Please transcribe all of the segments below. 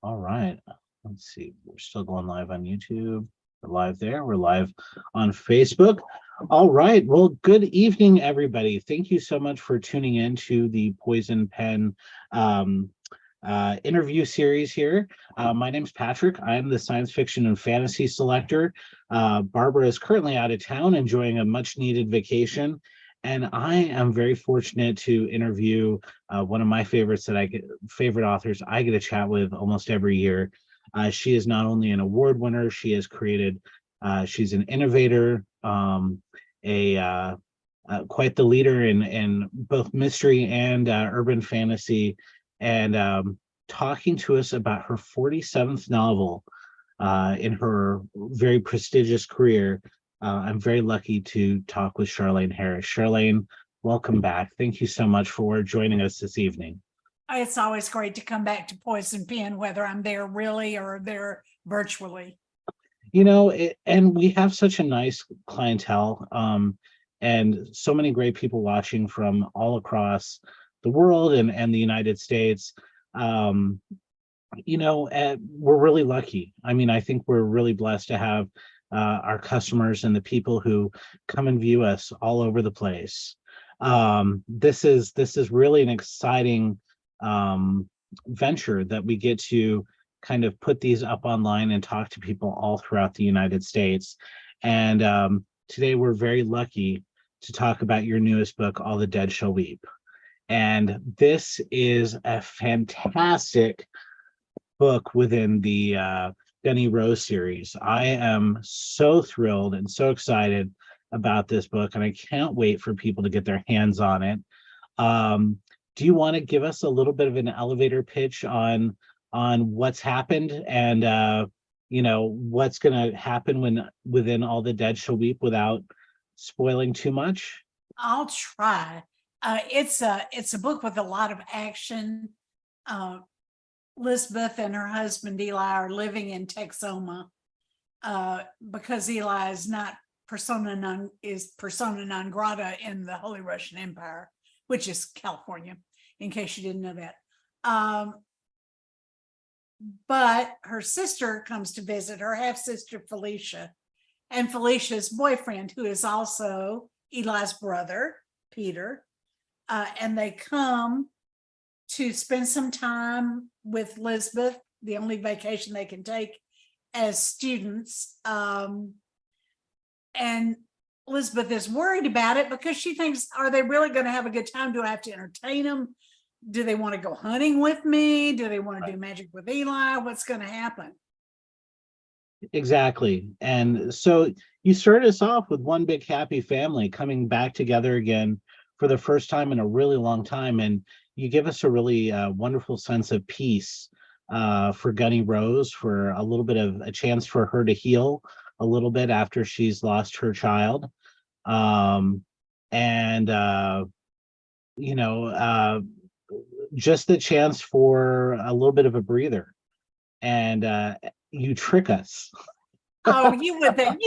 All right. Let's see. We're still going live on YouTube. We're live there. We're live on Facebook. All right. Well, good evening, everybody. Thank you so much for tuning in to the Poison Pen um, interview series here. My name's Patrick. I'm the science fiction and fantasy selector. Barbara is currently out of town enjoying a much needed vacation. And I am very fortunate to interview one of my favorites that favorite authors I get to chat with almost every year. She is not only an award winner, she has created, she's an innovator, a quite the leader in both mystery and urban fantasy, and talking to us about her 47th novel in her very prestigious career. I'm very lucky to talk with Charlaine Harris. Charlaine, welcome back. Thank you so much for joining us this evening. It's always great to come back to Poison Pen, whether I'm there really or there virtually. And we have such a nice clientele, and so many great people watching from all across the world and the United States. We're really lucky. I mean, I think we're really blessed to have our customers and the people who come and view us all over the place. This is really an exciting venture that we get to kind of put these up online and talk to people all throughout the United States. And today we're very lucky to talk about your newest book, All the Dead Shall Weep. And this is a fantastic book within the Gunny Rose series. I am so thrilled and so excited about this book, and I can't wait for people to get their hands on it. Do you want to give us a little bit of an elevator pitch on what's happened and what's going to happen within All the Dead Shall Weep without spoiling too much? I'll try. It's a book with a lot of action. Lisbeth and her husband Eli are living in Texoma because Eli is not persona non grata in the Holy Russian Empire, which is California, in case you didn't know that. But her sister comes to visit, her half-sister Felicia, and Felicia's boyfriend, who is also Eli's brother, Peter, and they come to spend some time with Lisbeth, the only vacation they can take as students. And Lisbeth is worried about it because she thinks, are they really going to have a good time? Do I have to entertain them? Do they want to go hunting with me? Do they want to do magic with Eli? What's going to happen? Exactly. And so you started us off with one big happy family coming back together again for the first time in a really long time. And you give us a really wonderful sense of peace for Gunny Rose, for a little bit of a chance for her to heal a little bit after she's lost her child. Just the chance for a little bit of a breather. And you trick us. Oh, you would think,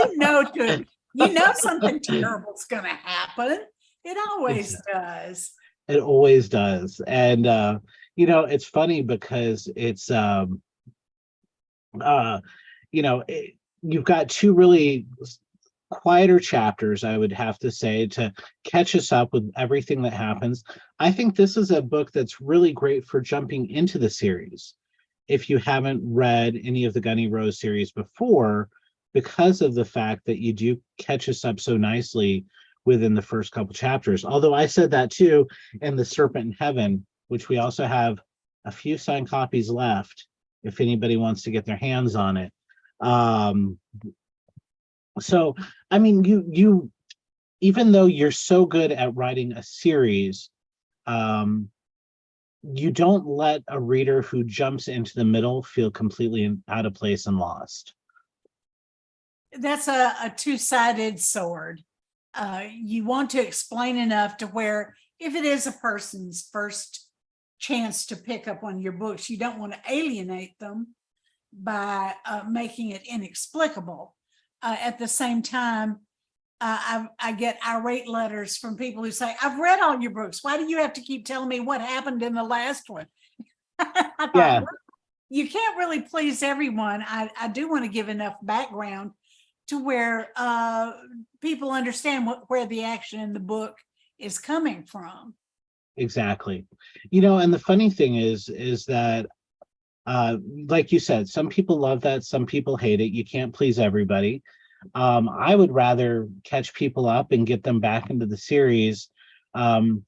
something terrible's going to happen. It always does. It always does. And it's funny because it's you've got two really quieter chapters, I would have to say, to catch us up with everything that happens. I think this is a book that's really great for jumping into the series if you haven't read any of the Gunny Rose series before, because of the fact that you do catch us up so nicely within the first couple chapters. Although I said that too in The Serpent in Heaven, which we also have a few signed copies left if anybody wants to get their hands on it. So, I mean, you even though you're so good at writing a series, you don't let a reader who jumps into the middle feel completely out of place and lost. That's a two-sided sword. You want to explain enough to where if it is a person's first chance to pick up one of your books, you don't want to alienate them by making it inexplicable. At the same time, I get irate letters from people who say, I've read all your books. Why do you have to keep telling me what happened in the last one? Yeah. you can't really please everyone. I do want to give enough background to where people understand where the action in the book is coming from. Exactly. And the funny thing is that like you said, some people love that, some people hate it. You can't please everybody. I would rather catch people up and get them back into the series. And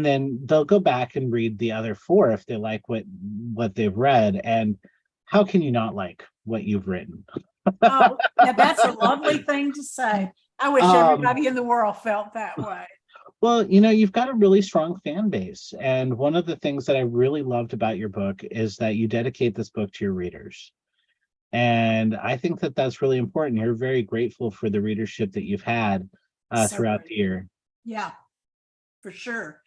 then they'll go back and read the other four if they like what they've read. And how can you not like what you've written? Oh, now that's a lovely thing to say. I wish everybody in the world felt that way. Well, you've got a really strong fan base. And one of the things that I really loved about your book is that you dedicate this book to your readers. And I think that that's really important. You're very grateful for the readership that you've had So throughout great. the year. Yeah, for sure.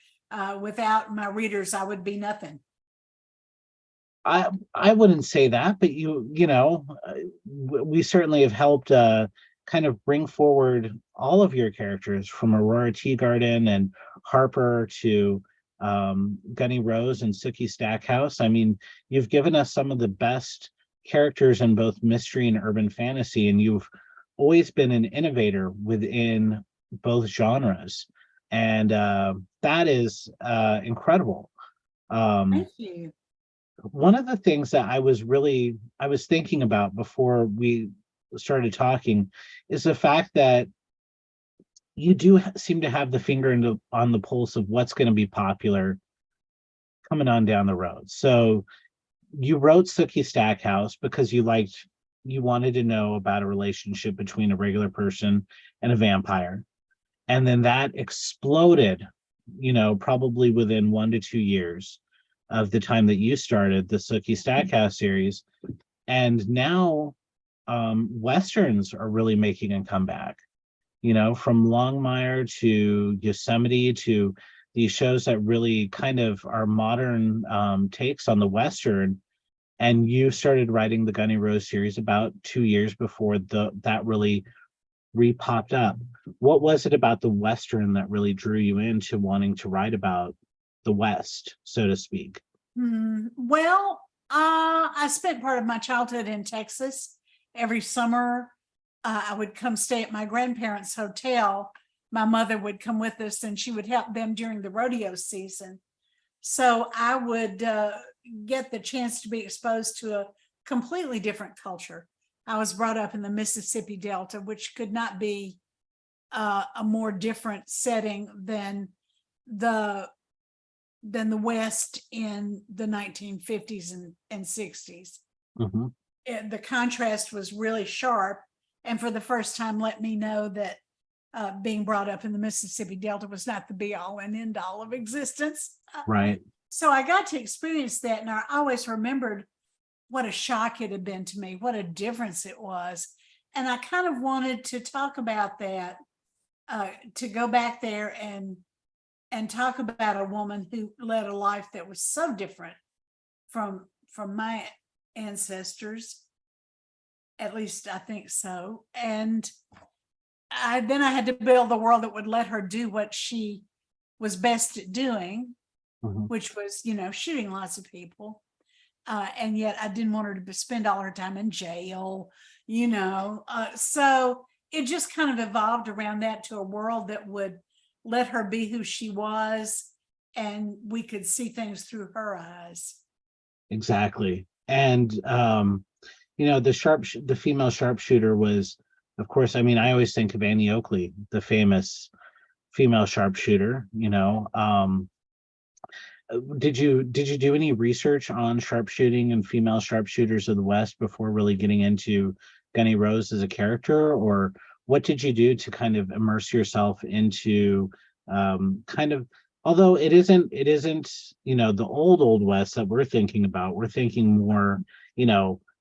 Without my readers, I would be nothing. I wouldn't say that, but we certainly have helped kind of bring forward all of your characters from Aurora Teagarden and Harper to Gunny Rose and Sookie Stackhouse. I mean, you've given us some of the best characters in both mystery and urban fantasy, and you've always been an innovator within both genres, and that is incredible. Thank you. One of the things that I was thinking about before we started talking is the fact that you do seem to have the finger on the pulse of what's going to be popular coming on down the road. So you wrote Sookie Stackhouse because you wanted to know about a relationship between a regular person and a vampire. And then that exploded, probably within 1 to 2 years of the time that you started the Sookie Stackhouse series. And now Westerns are really making a comeback, from Longmire to Yosemite to these shows that really kind of are modern takes on the Western. And you started writing the Gunny Rose series about 2 years before that really re-popped up. What was it about the Western that really drew you into wanting to write about the West, so to speak? Well, I spent part of my childhood in Texas. Every summer, I would come stay at my grandparents' hotel. My mother would come with us and she would help them during the rodeo season. So I would get the chance to be exposed to a completely different culture. I was brought up in the Mississippi Delta, which could not be a more different setting than the West in the 1950s and 60s. Mm-hmm. The contrast was really sharp, and for the first time let me know that being brought up in the Mississippi Delta was not the be all and end all of existence. Right. So I got to experience that, and I always remembered what a shock it had been to me, what a difference it was. And I kind of wanted to talk about that, to go back there and talk about a woman who led a life that was so different from my ancestors. At least I think so. And then I had to build the world that would let her do what she was best at doing, Mm-hmm. which was, shooting lots of people. And yet I didn't want her to spend all her time in jail, so it just kind of evolved around that to a world that would let her be who she was, and we could see things through her eyes. Exactly. And the female sharpshooter was, of course, I mean, I always think of Annie Oakley, the famous female sharpshooter. Did you do any research on sharpshooting and female sharpshooters of the West before really getting into Gunny Rose as a character, or what did you do to kind of immerse yourself into kind of, although it isn't the old West that we're thinking about, we're thinking more 1920s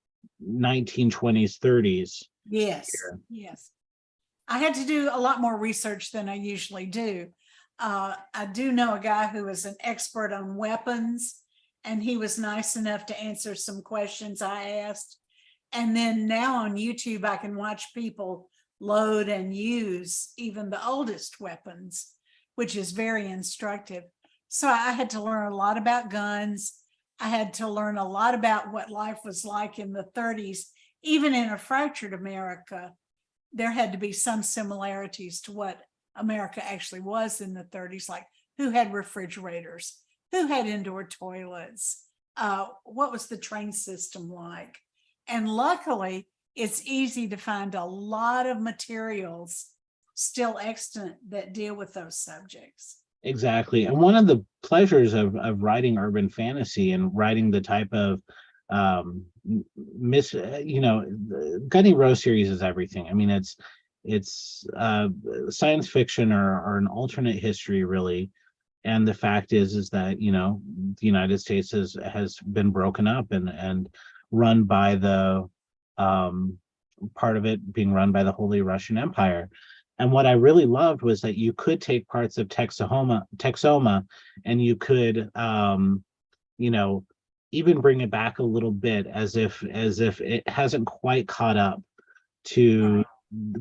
30s. Yes here. Yes, I had to do a lot more research than I usually do. I do know a guy who is an expert on weapons, and he was nice enough to answer some questions I asked. And then now on YouTube, I can watch people load and use even the oldest weapons, which is very instructive. So I had to learn a lot about guns. I had to learn a lot about what life was like in the 30s. Even in a fractured America, there had to be some similarities to what America actually was in the 30s, like who had refrigerators, who had indoor toilets, what was the train system like. And luckily, it's easy to find a lot of materials still extant that deal with those subjects. Exactly. And one of the pleasures of writing urban fantasy and writing the type of the Gunny Rose series is everything. I mean, it's science fiction or an alternate history, really. And the fact is that, the United States has been broken up and run by the part of it being run by the Holy Russian Empire. And what I really loved was that you could take parts of Texoma, and you could, even bring it back a little bit as if it hasn't quite caught up to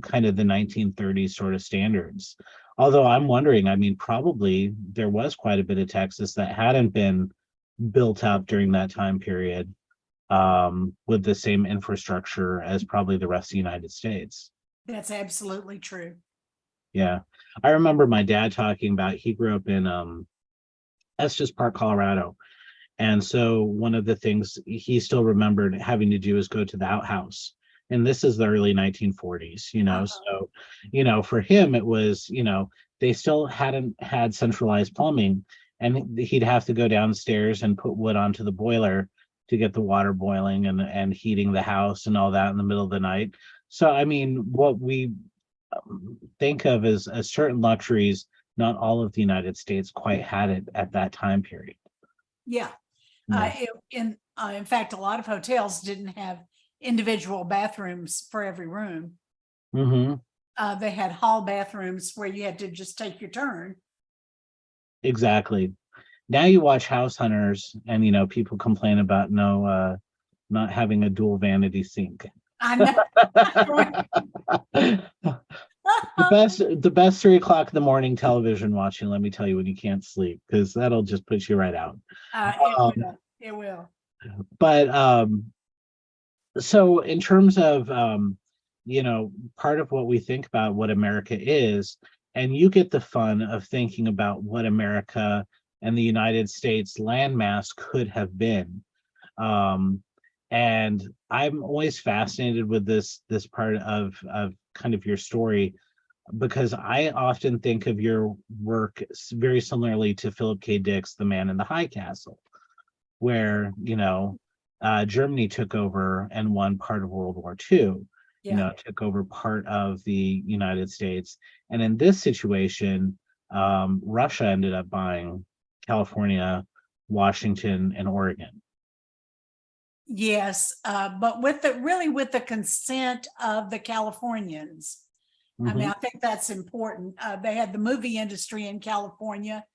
kind of the 1930s sort of standards. Although I'm wondering, I mean, probably there was quite a bit of Texas that hadn't been built up during that time period, with the same infrastructure as probably the rest of the United States. That's absolutely true. Yeah. I remember my dad talking about, he grew up in Estes Park, Colorado. And so one of the things he still remembered having to do is go to the outhouse. And this is the early 1940s, so, for him, it was, they still hadn't had centralized plumbing, and he'd have to go downstairs and put wood onto the boiler to get the water boiling and heating the house and all that in the middle of the night. So, I mean, what we think of as certain luxuries, not all of the United States quite had it at that time period. Yeah. Yeah. In fact, a lot of hotels didn't have individual bathrooms for every room. Mm-hmm. They had hall bathrooms where you had to just take your turn. Exactly. Now you watch House Hunters, and people complain about not having a dual vanity sink. I know. The best 3 o'clock in the morning television watching, let me tell you, when you can't sleep, because that'll just put you right out. It will. But so in terms of part of what we think about what America is, and you get the fun of thinking about what America and the United States landmass could have been. And I'm always fascinated with this part of kind of your story, because I often think of your work very similarly to Philip K. Dick's The Man in the High Castle, where Germany took over and won part of World War II. Took over part of the United States, and in this situation, Russia ended up buying California, Washington, and Oregon. Yes, but with the consent of the Californians. I mean, I think that's important. They had the movie industry in California.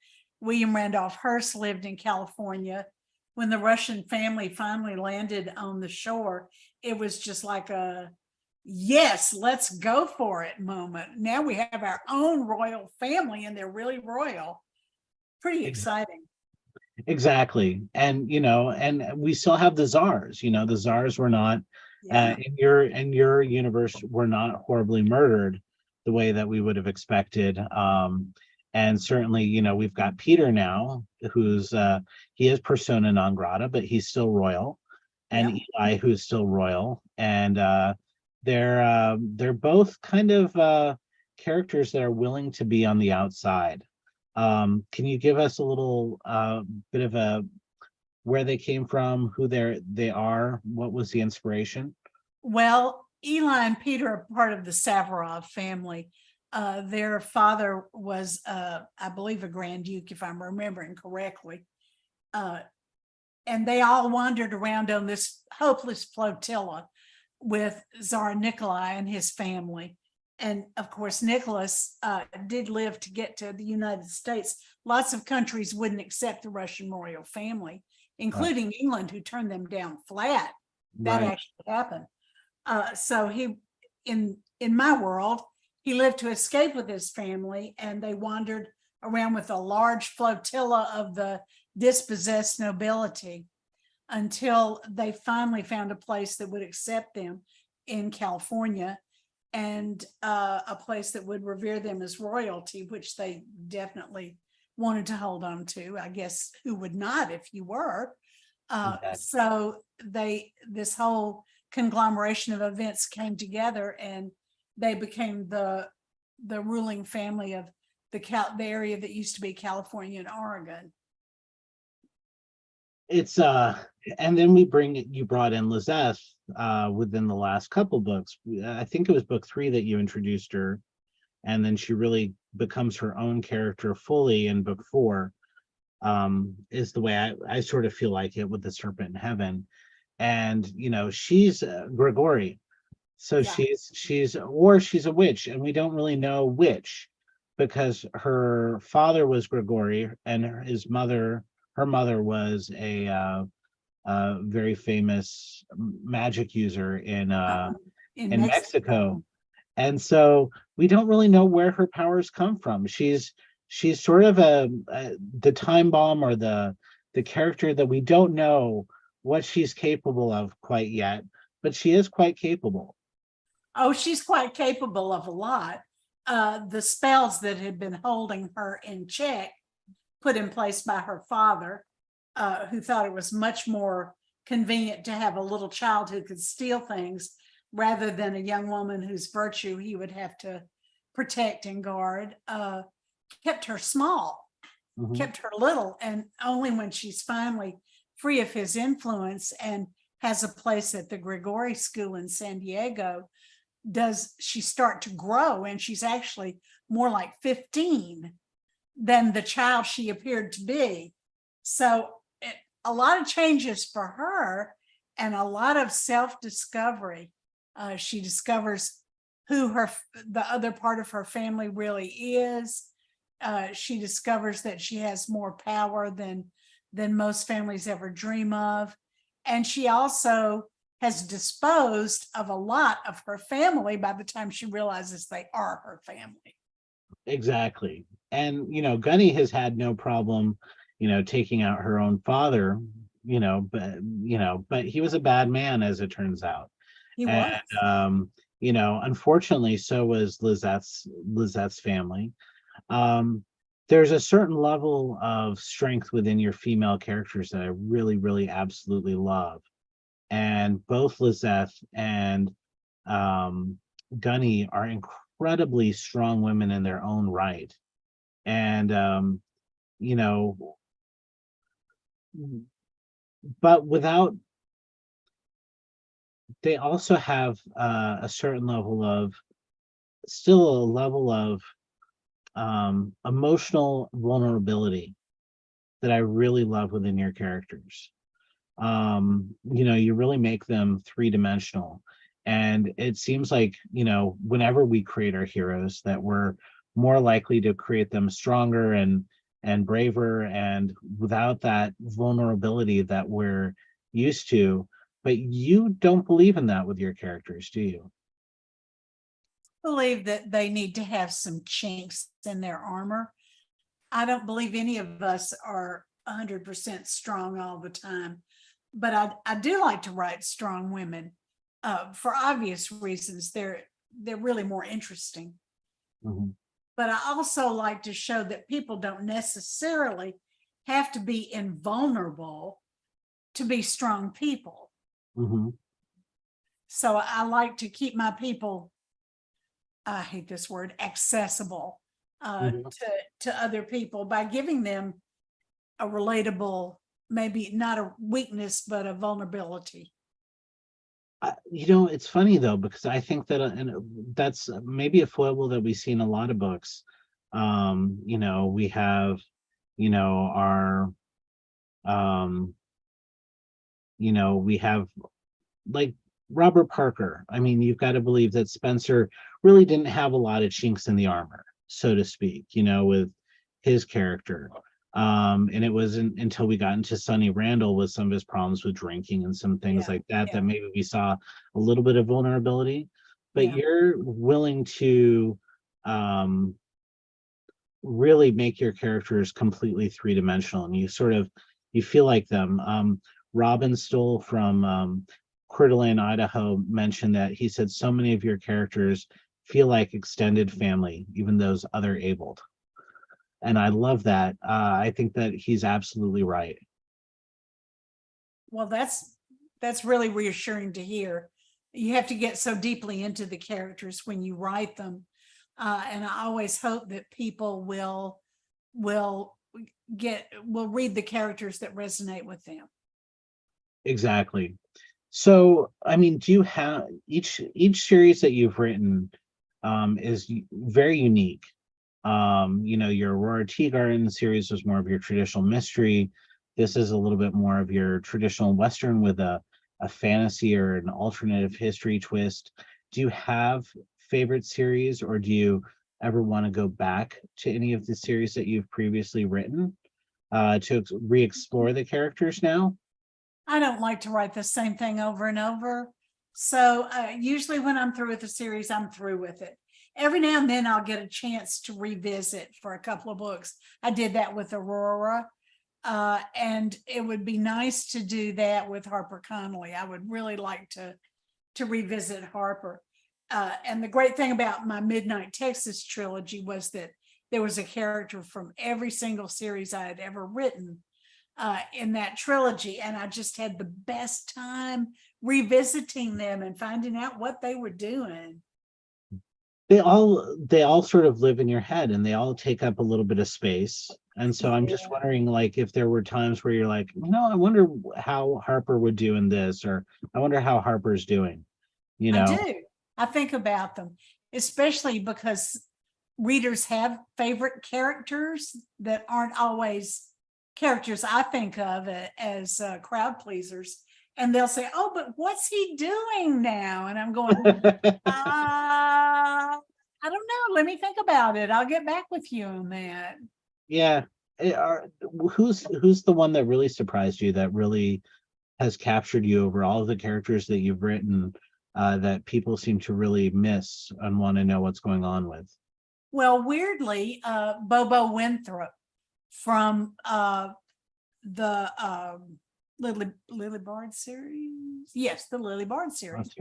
William Randolph Hearst lived in California. When the Russian family finally landed on the shore, it was just like a, yes, let's go for it moment. Now we have our own royal family, and they're really royal. Pretty exciting. Exactly. And and we still have the czars. The czars were not in your universe were not horribly murdered the way that we would have expected. And certainly, we've got Peter now, who's he is persona non grata, but he's still royal, and Eli, who's still royal. And they're both kind of characters that are willing to be on the outside. Can you give us a little bit of a where they came from, who they are, what was the inspiration? Well, Eli and Peter are part of the Savarov family. Their father was, I believe, a Grand Duke, if I'm remembering correctly. And they all wandered around on this hopeless flotilla with Tsar Nikolai and his family. And of course, Nicholas did live to get to the United States. Lots of countries wouldn't accept the Russian royal family, including England, who turned them down flat. That actually happened. So he, in my world, he lived to escape with his family, and they wandered around with a large flotilla of the dispossessed nobility. until they finally found a place that would accept them in California, and a place that would revere them as royalty, which they definitely wanted to hold on to. I guess who would not if you were? Exactly. So this whole conglomeration of events came together, and they became the ruling family of the area that used to be California and Oregon. It's and then you brought in Lizeth within the last couple books. I think it was book 3 that you introduced her, and then she really becomes her own character fully in book 4. Is the way I sort of feel like it with the Serpent in Heaven. And she's Grigori, so Yeah. she's a witch, and we don't really know which, because her father was Grigori, and her mother was a very famous magic user In in Mexico. Mexico. And so we don't really know where her powers come from. She's sort of the time bomb, or the character that we don't know what she's capable of quite yet, but she is quite capable. Oh, she's quite capable of a lot. The spells that had been holding her in check, put in place by her father, who thought it was much more convenient to have a little child who could steal things rather than a young woman whose virtue he would have to protect and guard, kept her small, Mhm. kept her little. And only when she's finally free of his influence and has a place at the Grigori School in San Diego does she start to grow, and she's actually more like 15 than the child she appeared to be. So a lot of changes for her, and a lot of self-discovery. She discovers who the other part of her family really is. She discovers that she has more power than most families ever dream of. And she also has disposed of a lot of her family by the time she realizes they are her family. Exactly. And Gunny has had no problem taking out her own father, but he was a bad man, as it turns out. He And was. unfortunately, so was Lizette's family. There's a certain level of strength within your female characters that I really, really absolutely love. And both Lizette and Gunny are incredibly strong women in their own right. And you know, but without they also have a certain level of still a level of emotional vulnerability that I really love within your characters. You really make them three-dimensional. And it seems like, whenever we create our heroes, that we're more likely to create them stronger and braver, and without that vulnerability that we're used to. But you don't believe in that with your characters, do you? Believe that they need to have some chinks in their armor. I don't believe any of us are 100% strong all the time, but I do like to write strong women for obvious reasons. They're really more interesting. Mhm. But I also like to show that people don't necessarily have to be invulnerable to be strong people. Mhm. So I like to keep my people, I hate this word, accessible Mhm. to other people by giving them a relatable, maybe not a weakness, but a vulnerability. It's funny though, because I think that, and that's maybe a foible that we see in a lot of books. We have, our, um, we have like Robert Parker. I mean, you've got to believe that Spencer really didn't have a lot of chinks in the armor, so to speak, with his character. And it wasn't until we got into Sonny Randall with some of his problems with drinking and some things Yeah, like that yeah, that maybe we saw a little bit of vulnerability. But yeah. you're willing to um, really make your characters completely three-dimensional, and you feel like them. Robin Stoll from Coeur d'Alene, Idaho, mentioned that he said so many of your characters feel like extended family, even those other abled. And I love that. I think that he's absolutely right. Well, that's really reassuring to hear. You have to get so deeply into the characters when you write them. And I always hope that people will will read the characters that resonate with them. Exactly. So, I mean, do you have each series that you've written is very unique. Your Aurora Tea Garden series was more of your traditional mystery. This is a little bit more of your traditional Western with a fantasy or an alternative history twist. Do you have favorite series, or do you ever want to go back to any of the series that you've previously written to re-explore the characters now? I don't like to write the same thing over and over. So usually when I'm through with a series, I'm through with it. Every now and then I'll get a chance to revisit for a couple of books. I did that with Aurora. And it would be nice to do that with Harper Connolly. I would really like to revisit Harper. And the great thing about my Midnight Texas trilogy was that there was a character from every single series I had ever written in that trilogy. And I just had the best time revisiting them and finding out what they were doing. They all sort of live in your head, and they all take up a little bit of space. And so I'm just Yeah. wondering, like, if there were times where you're like, no, I wonder how Harper would do in this, or I wonder how Harper's doing, you I know? do. I think about them, especially because readers have favorite characters that aren't always characters I think of as crowd pleasers. And they'll say, oh, but what's he doing now? And I'm going, I don't know. Let me think about it. I'll get back with you on that. Yeah. Who's the one that really surprised you, that really has captured you over all of the characters that you've written, that people seem to really miss and want to know what's going on with? Well, weirdly, Bobo Winthrop from the Lily Bard series. Yes, the Lily Bard series.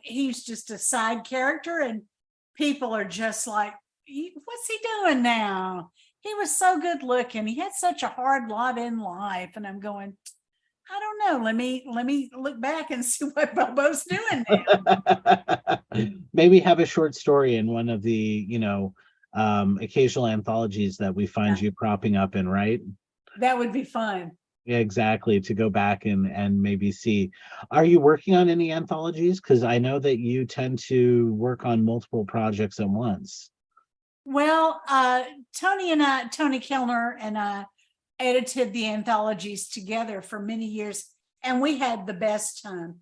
He's just a side character, and people are just like, what's he doing now? He was so good looking. He had such a hard lot in life. And I'm going, I don't know. Let me look back and see what Bobo's doing now. Maybe have a short story in one of the, occasional anthologies that we find you propping up in, right? That would be fun. Yeah, exactly. To go back and maybe see. Are you working on any anthologies? Because I know that you tend to work on multiple projects at once. Well, Tony Kellner and I edited the anthologies together for many years, and we had the best time.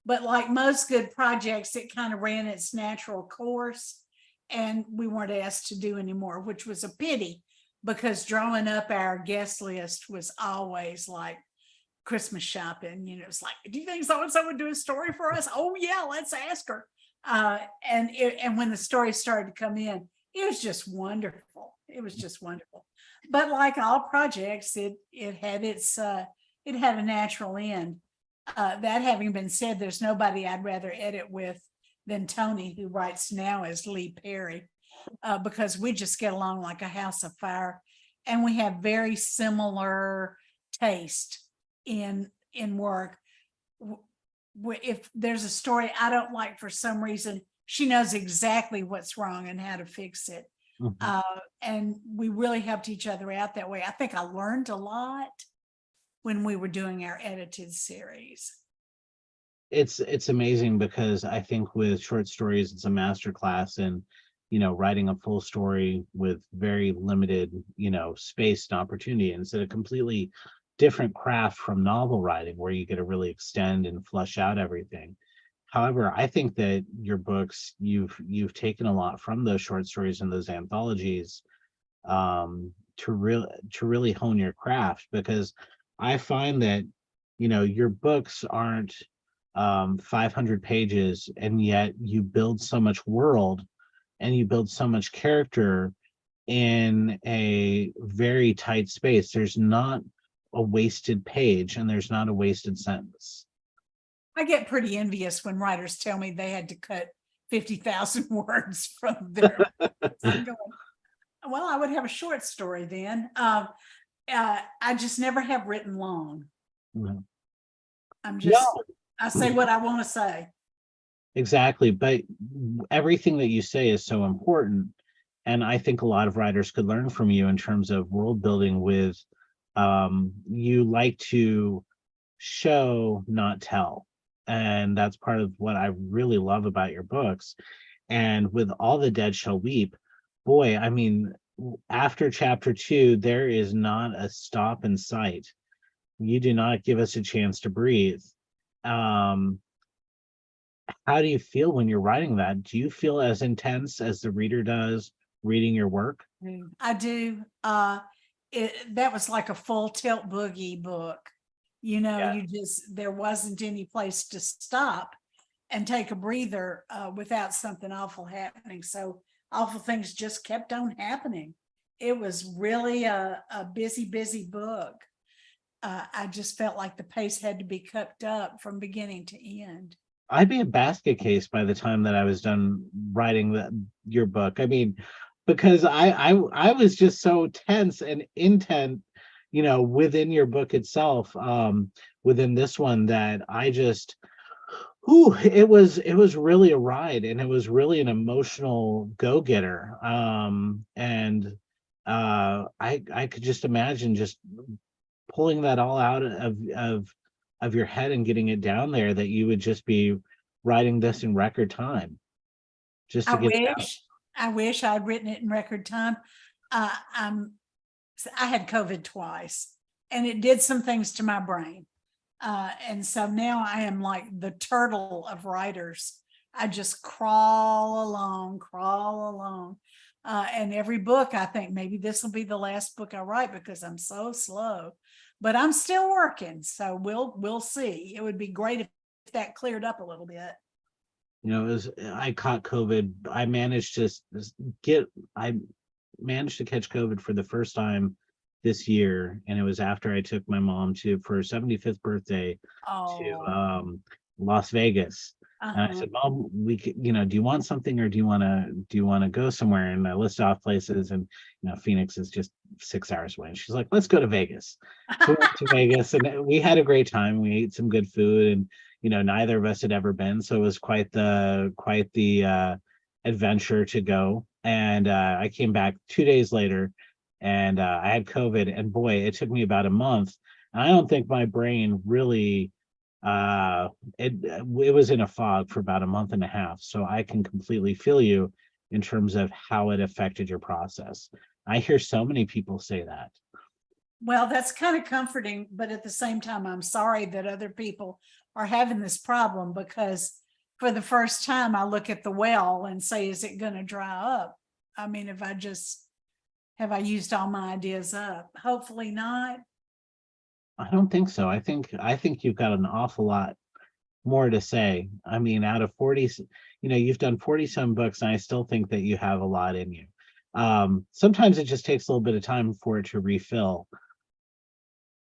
But like most good projects, it kind of ran its natural course, and we weren't asked to do anymore, which was a pity, because drawing up our guest list was always like Christmas shopping. It's like, do you think so-and-so would do a story for us? Oh yeah, let's ask her. And when the stories started to come in, it was just wonderful. It was just wonderful. But like all projects, it had it had a natural end. That having been said, there's nobody I'd rather edit with than Tony, who writes now as Lee Perry, because we just get along like a house of fire, and we have very similar taste in work. If there's a story I don't like for some reason, she knows exactly what's wrong and how to fix it. Mhm. And we really helped each other out that way. I think I learned a lot when we were doing our edited series. It's amazing, because I think with short stories, it's a master class in, writing a full story with very limited, space and opportunity. And it's a completely different craft from novel writing, where you get to really extend and flesh out everything. However, I think that your books, you've taken a lot from those short stories and those anthologies, to really hone your craft, because I find that, your books aren't 500 pages, and yet you build so much world and you build so much character in a very tight space. There's not a wasted page and there's not a wasted sentence. I get pretty envious when writers tell me they had to cut 50,000 words from their. I'm going, well, I would have a short story then. I just never have written long. No. I'm just, I say what I want to say. Exactly. But everything that you say is so important. And I think a lot of writers could learn from you in terms of world building with, you like to show, not tell. And that's part of what I really love about your books. And with All the Dead Shall Weep, boy, I mean, after chapter 2, there is not a stop in sight. You do not give us a chance to breathe. Um, how do you feel when you're writing that? Do you feel as intense as the reader does reading your work? I do. That was like a full tilt boogie book. Yeah. There wasn't any place to stop and take a breather without something awful happening. So awful things just kept on happening. It was really a busy book. I just felt like the pace had to be kept up from beginning to end. I'd be a basket case by the time that I was done writing your book. I mean, because I was just so tense and intent, within your book itself, within this one, that I just, it was really a ride, and it was really an emotional go-getter. And I could just imagine just pulling that all out of your head and getting it down there, that you would just be writing this in record time just I to get it out. wish I'd written it in record time. I had COVID twice, and it did some things to my brain. And so now I am like the turtle of writers. I just crawl along. And every book, I think maybe this will be the last book I write because I'm so slow. But I'm still working, so we'll see. It would be great if that cleared up a little bit. I caught COVID. I managed to catch COVID for the first time this year, and it was after I took my mom for her 75th birthday to Las Vegas. And I said, Mom, we could, do you want something, or do you want to go somewhere? And I list off places, and Phoenix is just 6 hours away. And she's like, let's go to Vegas. So we went to Vegas, and we had a great time. We ate some good food, and neither of us had ever been, so it was quite the adventure to go. And I came back 2 days later, and I had COVID, and boy, it took me about a month. And I don't think my brain really, it was in a fog for about a month and a half. So I can completely feel you in terms of how it affected your process. I hear so many people say that. Well, that's kind of comforting, but at the same time, I'm sorry that other people are having this problem, because for the first time I look at the well and say, is it going to dry up? I mean, have I used all my ideas up? Hopefully not. I don't think so. I think you've got an awful lot more to say. I mean, out of 40, you've done 40 some books, and I still think that you have a lot in you. Sometimes it just takes a little bit of time for it to refill.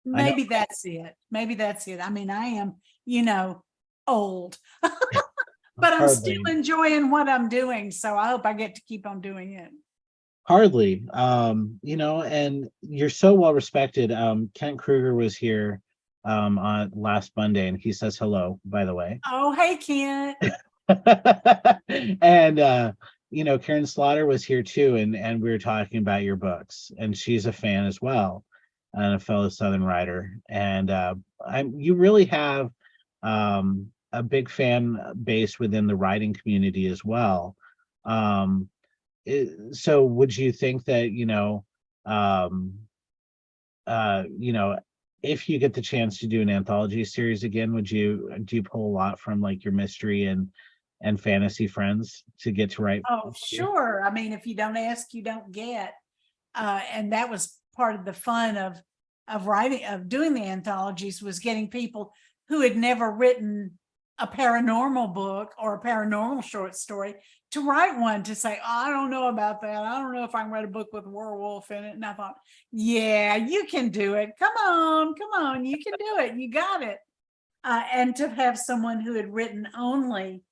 Maybe that's it. I mean, I am, old, but I'm still enjoying what I'm doing. So I hope I get to keep on doing it. Hardly. And you're so well respected. Kent Kruger was here on last Monday, and he says hello, by the way. Oh, hey, Kent. And Karen Slaughter was here too, and we were talking about your books, and she's a fan as well, and a fellow Southern writer. And you really have a big fan base within the writing community as well. So would you think that if you get the chance to do an anthology series again, do you pull a lot from like your mystery and fantasy friends to get to write? Oh, sure. I mean, if you don't ask, you don't get. And that was part of the fun of writing, of doing the anthologies, was getting people who had never written a paranormal book or a paranormal short story, to write one to say, oh, I don't know about that. I don't know if I can write a book with a werewolf in it. And I thought, yeah, you can do it. Come on, you can do it. You got it. And to have someone who had written only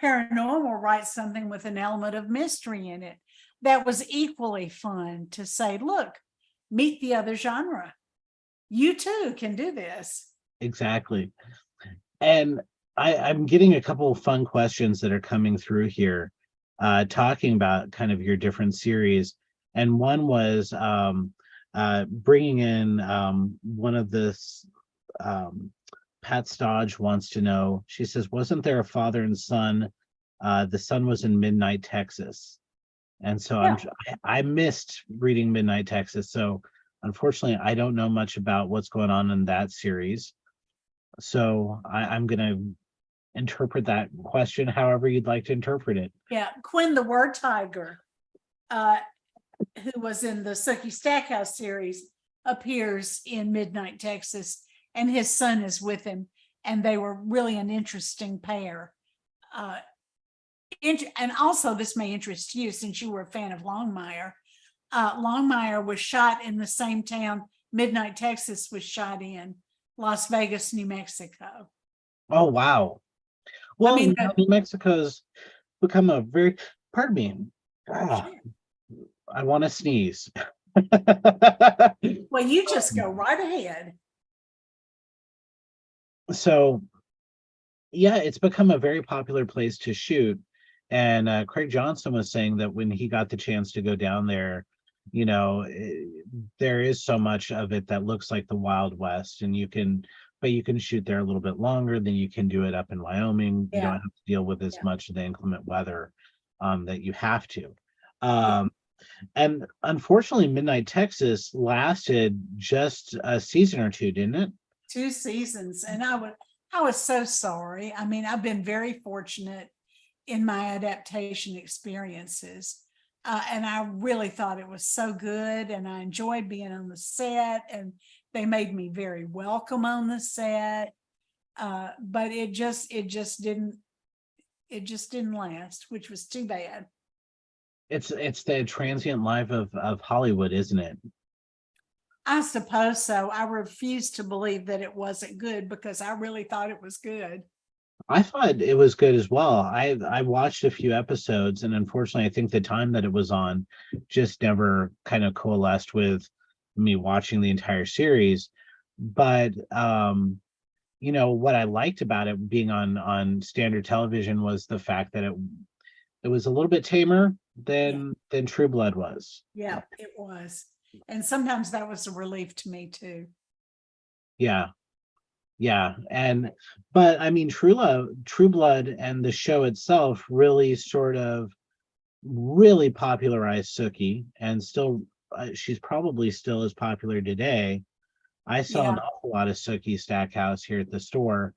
paranormal write something with an element of mystery in it, that was equally fun to say, look, meet the other genre. You too can do this. Exactly. And I'm getting a couple of fun questions that are coming through here, talking about kind of your different series. And one was bringing in one of this, Pat Stodge wants to know, she says, wasn't there a father and son? The son was in Midnight Texas. And so Yeah. I missed reading Midnight Texas. So unfortunately, I don't know much about what's going on in that series. So I'm going to interpret that question however you'd like to interpret it. Yeah, Quinn the Word Tiger, who was in the Sookie Stackhouse series, appears in Midnight Texas, and his son is with him, and they were really an interesting pair. And also, this may interest you since you were a fan of Longmire. Longmire was shot in the same town Midnight Texas was shot in, Las Vegas, New Mexico. Oh, wow. Well, I mean, New Mexico's become a very, pardon me. I want to sneeze. well, you just go right ahead. So, yeah, it's become a very popular place to shoot. And Craig Johnson was saying that when he got the chance to go down there, you know, there is so much of it that looks like the Wild West, and but you can shoot there a little bit longer than you can do it up in Wyoming. You don't have to deal with as much of the inclement weather that you have to. And unfortunately, Midnight Texas lasted just a season or two, didn't it? 2 seasons. And I was so sorry. I mean, I've been very fortunate in my adaptation experiences. And I really thought it was so good. And I enjoyed being on the set, and they made me very welcome on the set. But it just didn't last, which was too bad. It's the transient life of Hollywood, isn't it? I suppose so. I refuse to believe that it wasn't good, because I really thought it was good. I thought it was good as well. I watched a few episodes, and unfortunately, I think the time that it was on just never kind of coalesced with me watching the entire series. But you know, what I liked about it being on standard television was the fact that it was a little bit tamer than True Blood was. Yeah, it was. And sometimes that was a relief to me too. Yeah. But I mean, True Blood and the show itself really sort of really popularized Sookie, and still she's probably still as popular today. I saw an awful lot of Sookie Stackhouse here at the store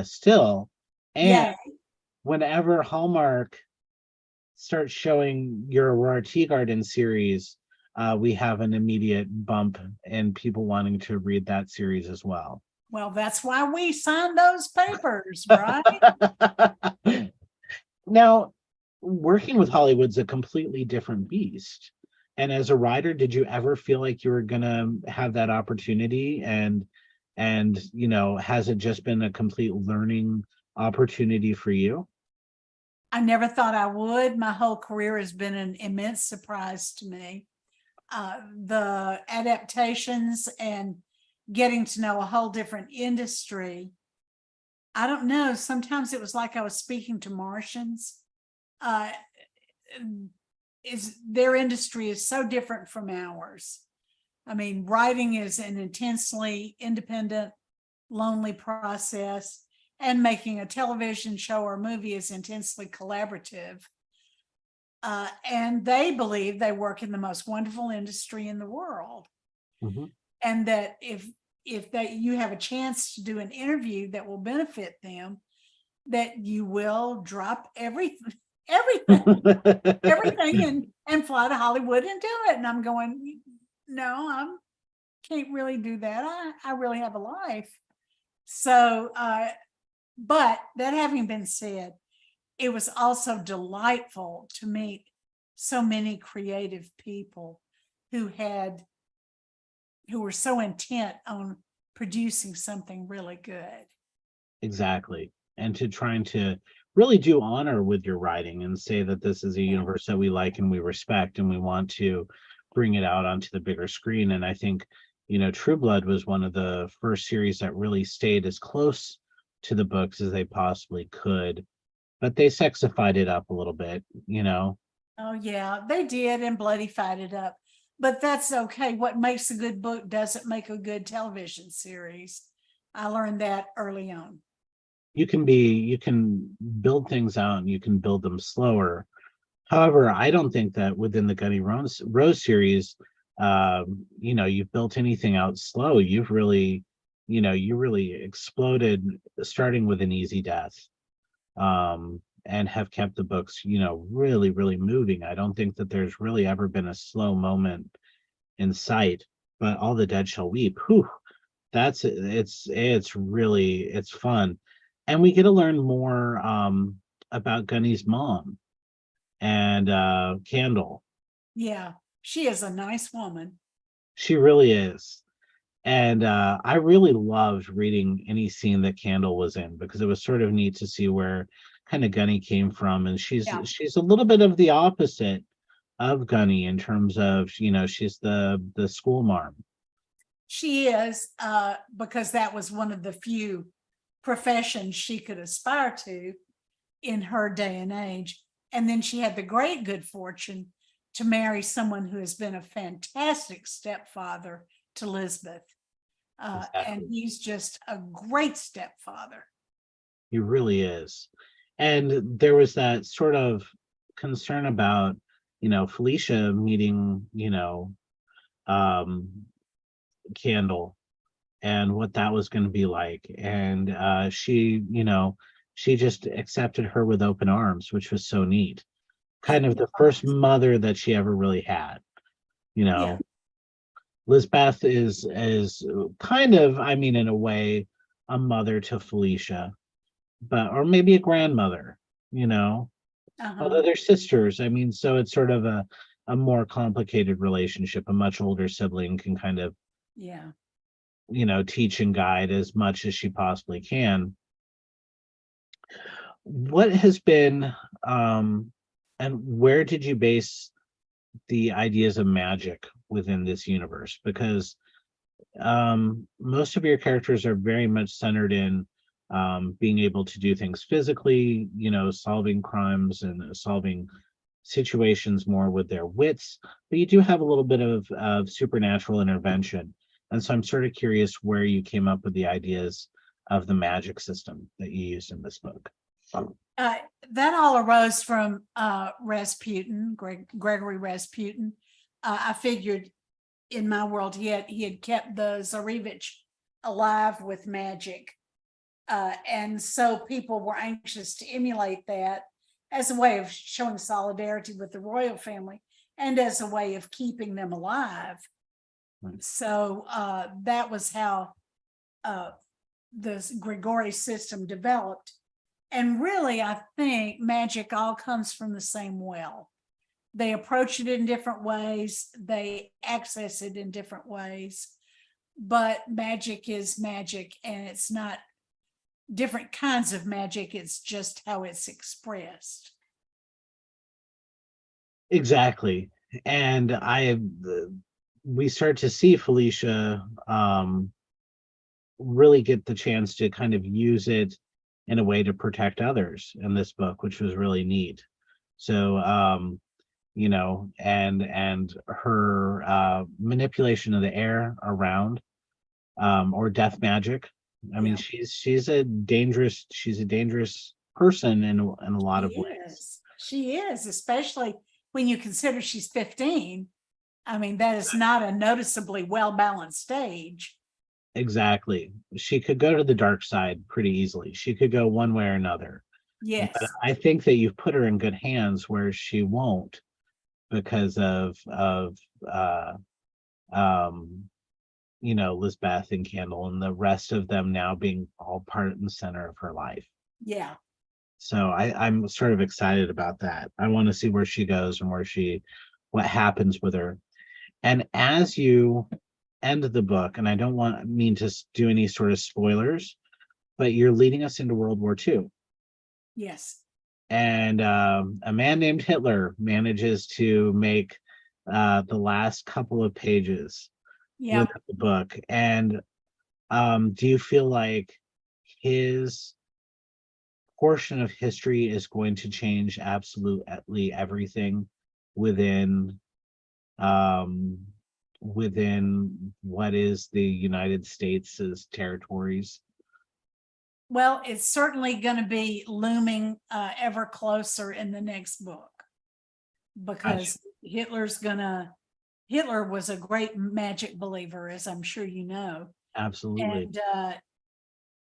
still. And whenever Hallmark starts showing your Aurora Teagarden series, we have an immediate bump in people wanting to read that series as well. Well, that's why we signed those papers, right? Now, working with Hollywood's a completely different beast. And as a writer, did you ever feel like you were gonna have that opportunity? And you know, has it just been a complete learning opportunity for you? I never thought I would. My whole career has been an immense surprise to me. The adaptations and getting to know a whole different industry. I don't know. Sometimes it was like I was speaking to Martians. Their industry is so different from ours. I mean, writing is an intensely independent, lonely process, and making a television show or movie is intensely collaborative. And they believe they work in the most wonderful industry in the world. Mm-hmm. And that if you have a chance to do an interview that will benefit them, that you will drop everything and fly to Hollywood and do it. And I'm going, no, I can't really do that. I really have a life. So But that having been said, it was also delightful to meet so many creative people who were so intent on producing something really good. Exactly. And to trying to really do honor with your writing and say that this is a Yeah. universe that we like and we respect and we want to bring it out onto the bigger screen. And I think, True Blood was one of the first series that really stayed as close to the books as they possibly could, but they sexified it up a little bit. Oh, yeah, they did, and Bloody fight it up. But that's okay. What makes a good book doesn't make a good television series. I learned that early on. You can build things out and you can build them slower. However, I don't think that within the Rose series, you've built anything out slow. You really exploded, starting with an easy death, and have kept the books, really, really moving. I don't think that there's really ever been a slow moment in sight. But All the Dead Shall Weep. Whew, it's fun, and we get to learn more about Gunny's mom and Candle. Yeah, she is a nice woman. She really is. And I really loved reading any scene that Candle was in because it was sort of neat to see where kind of Gunny came from. And Yeah, she's a little bit of the opposite of Gunny in terms of, she's the school marm. she is, because that was one of the few professions she could aspire to in her day and age. And then she had the great good fortune to marry someone who has been a fantastic stepfather to Lisbeth. And Exactly. he's just a great stepfather. He really is. And there was that sort of concern about, Felicia meeting, um, Candle and what that was going to be like. And she just accepted her with open arms, which was so neat. Kind of the first mother that she ever really had. You Yeah, know, Lisbeth is kind of, I mean, in a way, a mother to Felicia, but or maybe a grandmother. You know, uh-huh. although they're sisters. I mean, so it's sort of a more complicated relationship. A much older sibling can kind of Yeah. teach and guide as much as she possibly can. What has been and where did you base the ideas of magic within this universe? Because most of your characters are very much centered in being able to do things physically, solving crimes and solving situations more with their wits, but you do have a little bit of supernatural intervention. And so I'm sort of curious where you came up with the ideas of the magic system that you used in this book. Uh, that all arose from Rasputin, Gregory Rasputin. I figured in my world he had kept the Tsarevich alive with magic. And so people were anxious to emulate that as a way of showing solidarity with the royal family and as a way of keeping them alive. Right. So that was how the Grigori system developed. And really, I think magic all comes from the same well. They approach it in different ways, they access it in different ways, but magic is magic, and it's not different kinds of magic, it's just how it's expressed. Exactly. And we start to see Felicia really get the chance to kind of use it in a way to protect others in this book, which was really neat. So and her manipulation of the air around, or death magic. I mean, Yeah, she's a dangerous person in a lot of ways. she is, especially when you consider she's 15. I mean, that is not a noticeably well balanced age. Exactly. She could go to the dark side pretty easily. She could go one way or another. But Yes. I think that you've put her in good hands where she won't because of uh um Lisbeth and Candle, and the rest of them now being all part and center of her life. Yeah. So I'm sort of excited about that. I want to see where she goes and what happens with her. And as you end the book, and I don't mean to do any sort of spoilers, but you're leading us into World War II. Yes. And a man named Hitler manages to make the last couple of pages Yeah. with the book. And do you feel like his portion of history is going to change absolutely everything within um, within what is the United States' territories? Well, it's certainly going to be looming ever closer in the next book, because Hitler was a great magic believer, as I'm sure you know. Absolutely. And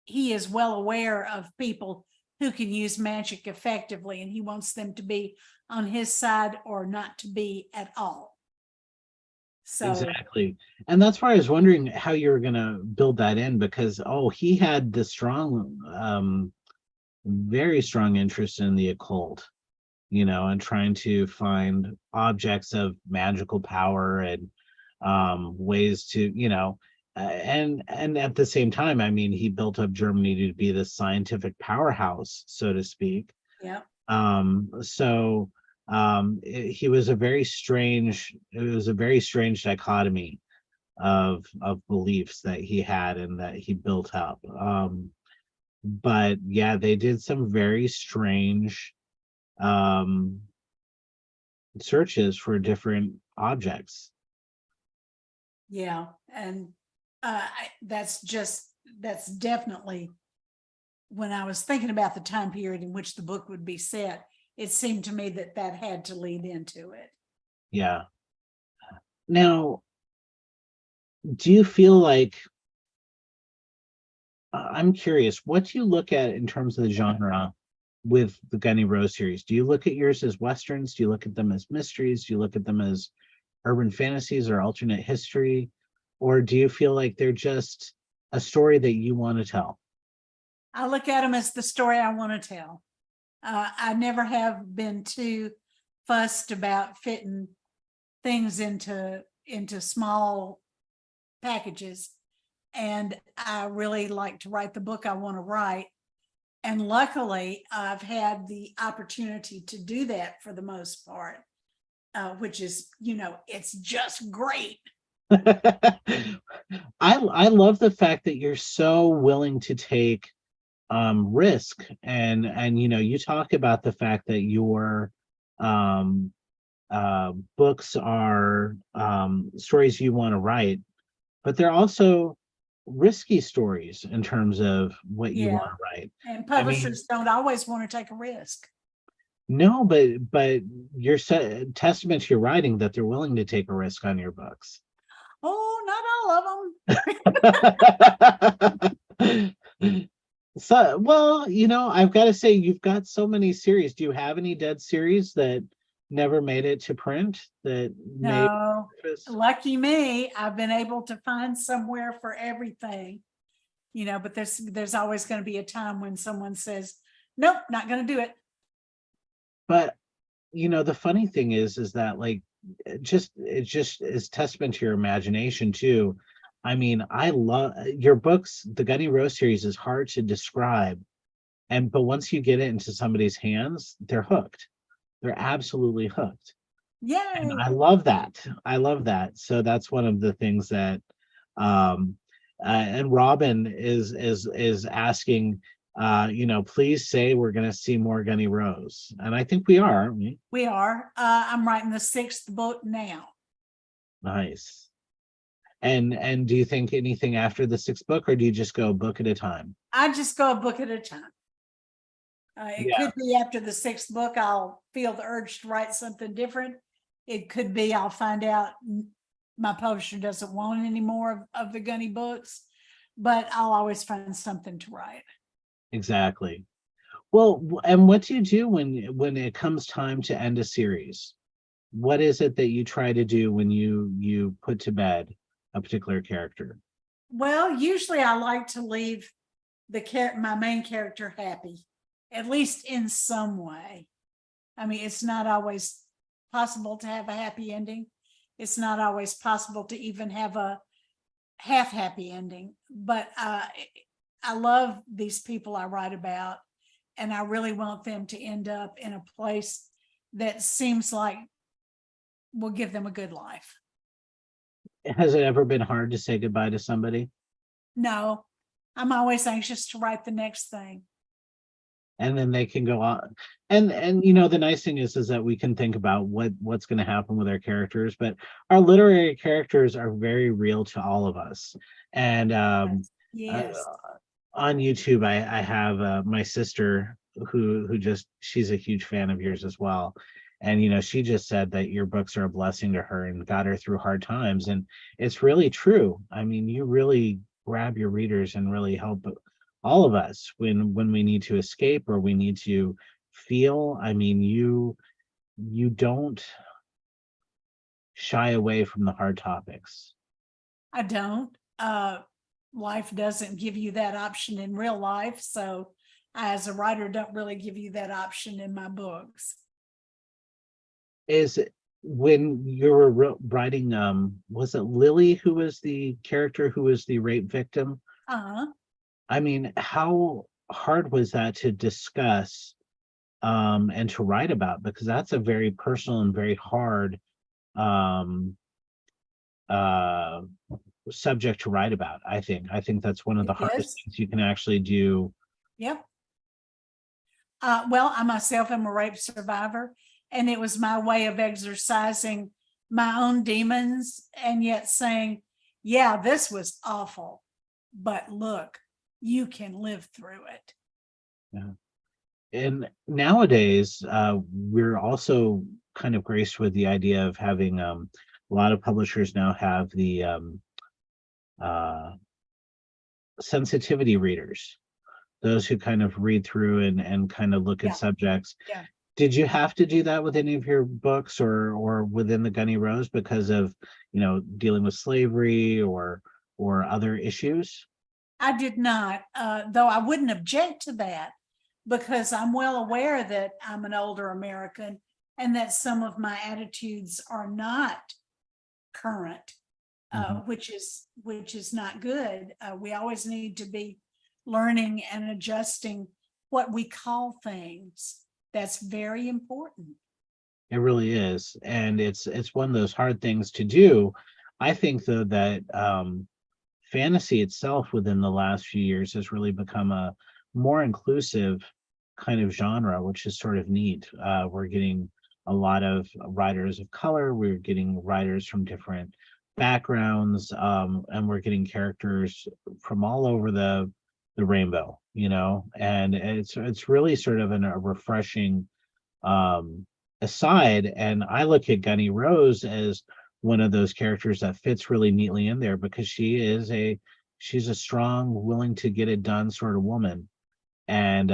he is well aware of people who can use magic effectively, and he wants them to be on his side or not to be at all. So Exactly. And that's why I was wondering how you were going to build that in, because, he had the very strong interest in the occult, and trying to find objects of magical power and ways to, and at the same time, I mean, he built up Germany to be the scientific powerhouse, so to speak. yeah. So he was it was a very strange dichotomy of beliefs that he had and that he built up. But yeah, they did some very strange um searches for different objects. Yeah. And that's definitely, when I was thinking about the time period in which the book would be set, it seemed to me that had to lead into it. Yeah. Now, do you feel like I'm curious, what do you look at in terms of the genre with the Gunny Rose series? Do you look at yours as westerns? Do you look at them as mysteries? Do you look at them as urban fantasies or alternate history? Or do you feel like they're just a story that you want to tell? I look at them as the story I want to tell. I never have been too fussed about fitting things into small packages, and I really like to write the book I want to write. And luckily, I've had the opportunity to do that for the most part, which is, it's just great. I love the fact that you're so willing to take risk, and you talk about the fact that your um books are stories you want to write, but they're also risky stories in terms of what you want Yeah. to write. And I mean, publishers don't always want to take a risk. no, but you're testament to your writing that they're willing to take a risk on your books. Oh, not all of them. So, well, I've got to say, you've got so many series. Do you have any dead series that never made it to print that may No, lucky me, I've been able to find somewhere for everything, but there's always going to be a time when someone says, nope, not going to do it. But the funny thing is that, like, it just is testament to your imagination too. I mean, I love your books. The Gunny Rose series is hard to describe, but once you get it into somebody's hands, they're hooked. They're absolutely hooked. And Yay. I love that. I love that. So that's one of the things that and Robin is asking, please say we're going to see more Gunny Rose. And I think we are, aren't we? We are. I'm writing the 6th book now. Nice. And do you think anything after the 6th book, or do you just go a book at a time? I just go a book at a time. It could be after the 6th book, I'll feel the urge to write something different. It could be I'll find out my publisher doesn't want any more of the Gunny books, but I'll always find something to write. Exactly. Well, and what do you do when it comes time to end a series? What is it that you try to do when you put to bed a particular character? Well, usually I like to leave my main character happy, at least in some way. I mean, it's not always possible to have a happy ending. It's not always possible to even have a half happy ending, but I love these people I write about, and I really want them to end up in a place that seems like will give them a good life. Has it ever been hard to say goodbye to somebody? No, I'm always anxious to write the next thing. And then they can go on, and you know, the nice thing is that we can think about what's going to happen with our characters, but our literary characters are very real to all of us. And uh, Yes. on YouTube, I have my sister who just, she's a huge fan of yours as well. And you know, she just said that your books are a blessing to her and got her through hard times. And it's really true. I mean, you really grab your readers and really help all of us when we need to escape or we need to feel. I mean, you don't shy away from the hard topics. I don't. Life doesn't give you that option in real life. So I, as a writer, don't really give you that option in my books. Is when you were writing, was it Lily who was the character who was the rape victim? Uh-huh. I mean, how hard was that to discuss and to write about? Because that's a very personal and very hard um uh subject to write about. I think that's one of the It hardest is. things you can actually do. Yep. Well, I myself am a rape survivor, and it was my way of exercising my own demons and yet saying, yeah, this was awful, but look, you can live through it. Yeah. And nowadays, we're also kind of graced with the idea of having a lot of publishers now have the uh, sensitivity readers, those who kind of read through and kind of look at Yeah. subjects. Yeah. Did you have to do that with any of your books or within the Gunny Rose because of, you know, dealing with slavery or other issues? I did not, though I wouldn't object to that because I'm well aware that I'm an older American and that some of my attitudes are not current, Mhm. which is not good. We always need to be learning and adjusting what we call things. That's very important. It really is, and it's one of those hard things to do. I think though that fantasy itself within the last few years has really become a more inclusive kind of genre, which is sort of neat. We're getting a lot of writers of color, we're getting writers from different backgrounds, and we're getting characters from all over the rainbow, you know, and it's really sort of a refreshing um aside. And I look at Gunny Rose as one of those characters that fits really neatly in there because she's a strong, willing to get it done sort of woman. And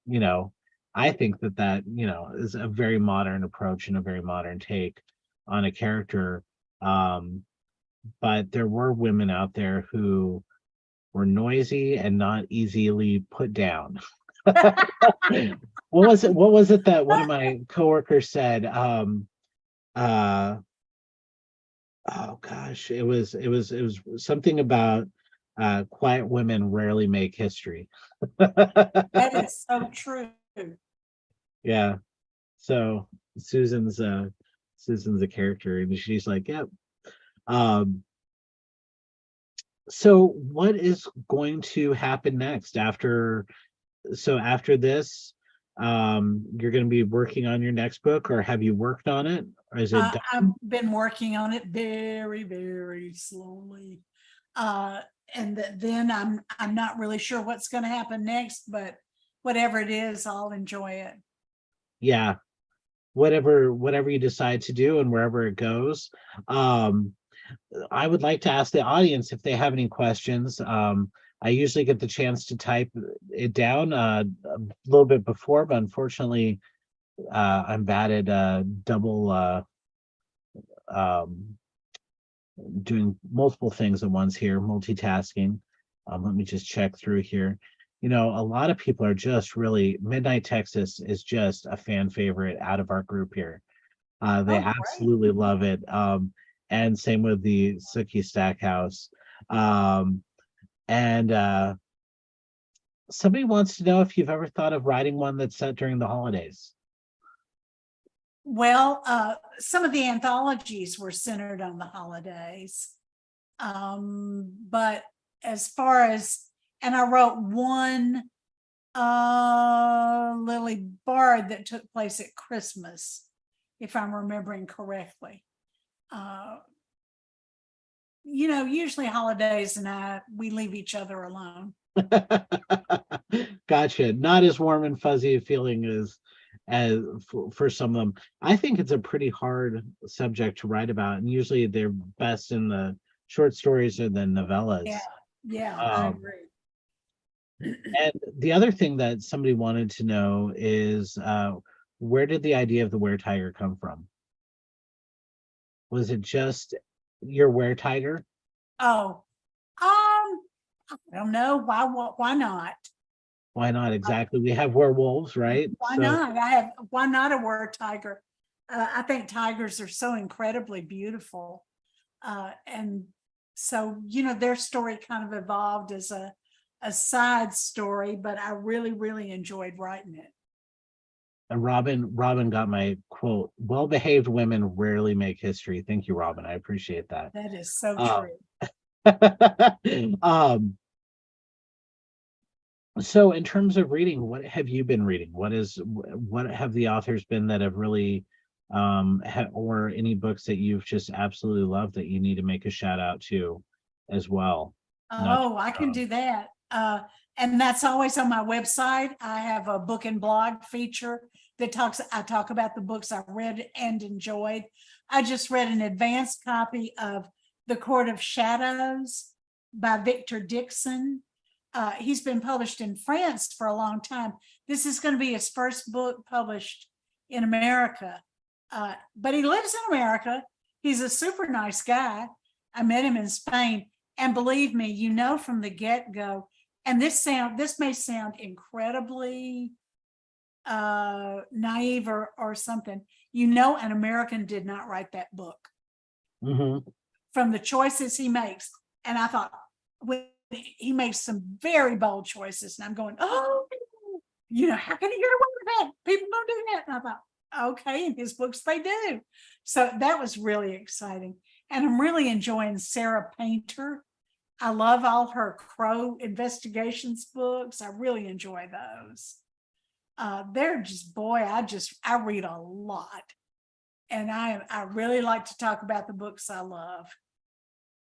you know, I think that you know is a very modern approach and a very modern take on a character. um but there were women out there who were noisy and not easily put down. What was it that one of my coworkers said? Uh oh gosh, it was something about quiet women rarely make history. That is so true. Yeah. So Susan's Susan's a character and she's like, yep. Um so what is going to happen next after, so after this, you're going to be working on your next book, or have you worked on it, or is it I've done? been working on it very, very slowly. Uh, then I'm not really sure what's going to happen next, but whatever it is, I'll enjoy it. Yeah, whatever you decide to do and wherever it goes. um I would like to ask the audience if they have any questions. I usually get the chance to type it down a little bit before, but unfortunately I'm bad at double um doing multiple things at once here, multitasking. Let me just check through here. A lot of people are just really, Midnight Texas is just a fan favorite out of our group here. They Oh, great. absolutely love it. And same with the Sookie Stackhouse. And somebody wants to know if you've ever thought of writing one that's set during the holidays. Well, some of the anthologies were centered on the holidays. But as far as, and I wrote one Lily Bard that took place at Christmas, if I'm remembering correctly. Usually holidays and we leave each other alone. Gotcha. Not as warm and fuzzy a feeling as for some of them. I think it's a pretty hard subject to write about, and usually they're best in the short stories or the novellas. Yeah, I agree. And the other thing that somebody wanted to know is where did the idea of the were tiger come from? Was it just your were tiger? Oh, I don't know. Why not? Why not exactly? We have werewolves, right? Why So not? Why not a were tiger? I think tigers are so incredibly beautiful. And so, their story kind of evolved as a side story, but I really, really enjoyed writing it. and Robin got my quote, well-behaved women rarely make history. Thank you, Robin. I appreciate that. That is so true. true. So in terms of reading, what have you been reading? What have the authors been that have really or any books that you've just absolutely loved that you need to make a shout out to as well? Oh, I can do that. And that's always on my website. I have a book and blog feature that I talk about the books I read and enjoyed. I just read an advanced copy of The Court of Shadows by Victor Dixon. He's been published in France for a long time. This is going to be his first book published in America. But he lives in America. He's a super nice guy. I met him in Spain. And believe me, from the get-go, and this may sound incredibly naive or something, an American did not write that book. Mm-hmm. From the choices he makes. And I thought, he makes some very bold choices. And I'm going, oh, how can he get away with that? People don't do that. And I thought, okay, in his books, they do. So that was really exciting. And I'm really enjoying Sarah Painter. I love all her Crow investigations books. I really enjoy those. They're just, I read a lot. And I really like to talk about the books I love.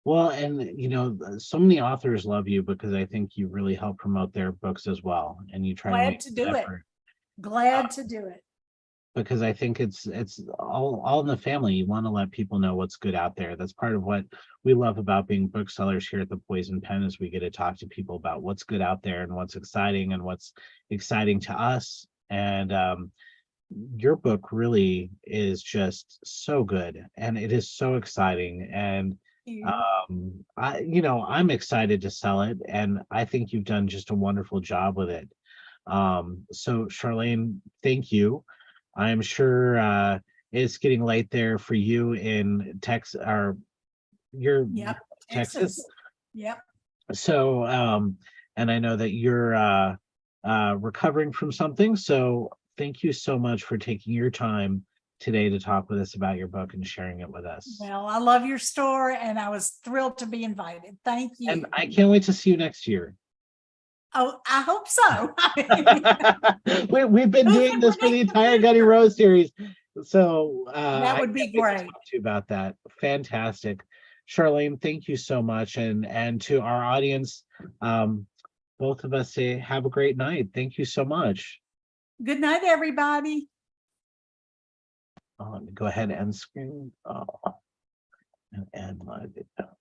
Well, and so many authors love you because I think you really help promote their books as well. And you try to make to do it. Glad to do it. Because I think it's all in the family. You want to let people know what's good out there. That's part of what we love about being booksellers here at the Poison Pen, is we get to talk to people about what's good out there and what's exciting to us. And your book really is just so good, and it is so exciting. And I'm excited to sell it, and I think you've done just a wonderful job with it. So Charlaine, thank you. I'm sure it's getting late there for you in Texas, or you're Texas. Yep. So and I know that you're recovering from something. So thank you so much for taking your time today to talk with us about your book and sharing it with us. Well, I love your store, and I was thrilled to be invited. Thank you. And I can't wait to see you next year. Oh, I hope so. We've been doing this for the entire Gutty Rose series. So that would be great. Talk to you about that. Fantastic. Charlaine, thank you so much. And to our audience, both of us say have a great night. Thank you so much. Good night, everybody. Let me go ahead and end screen. And end my video.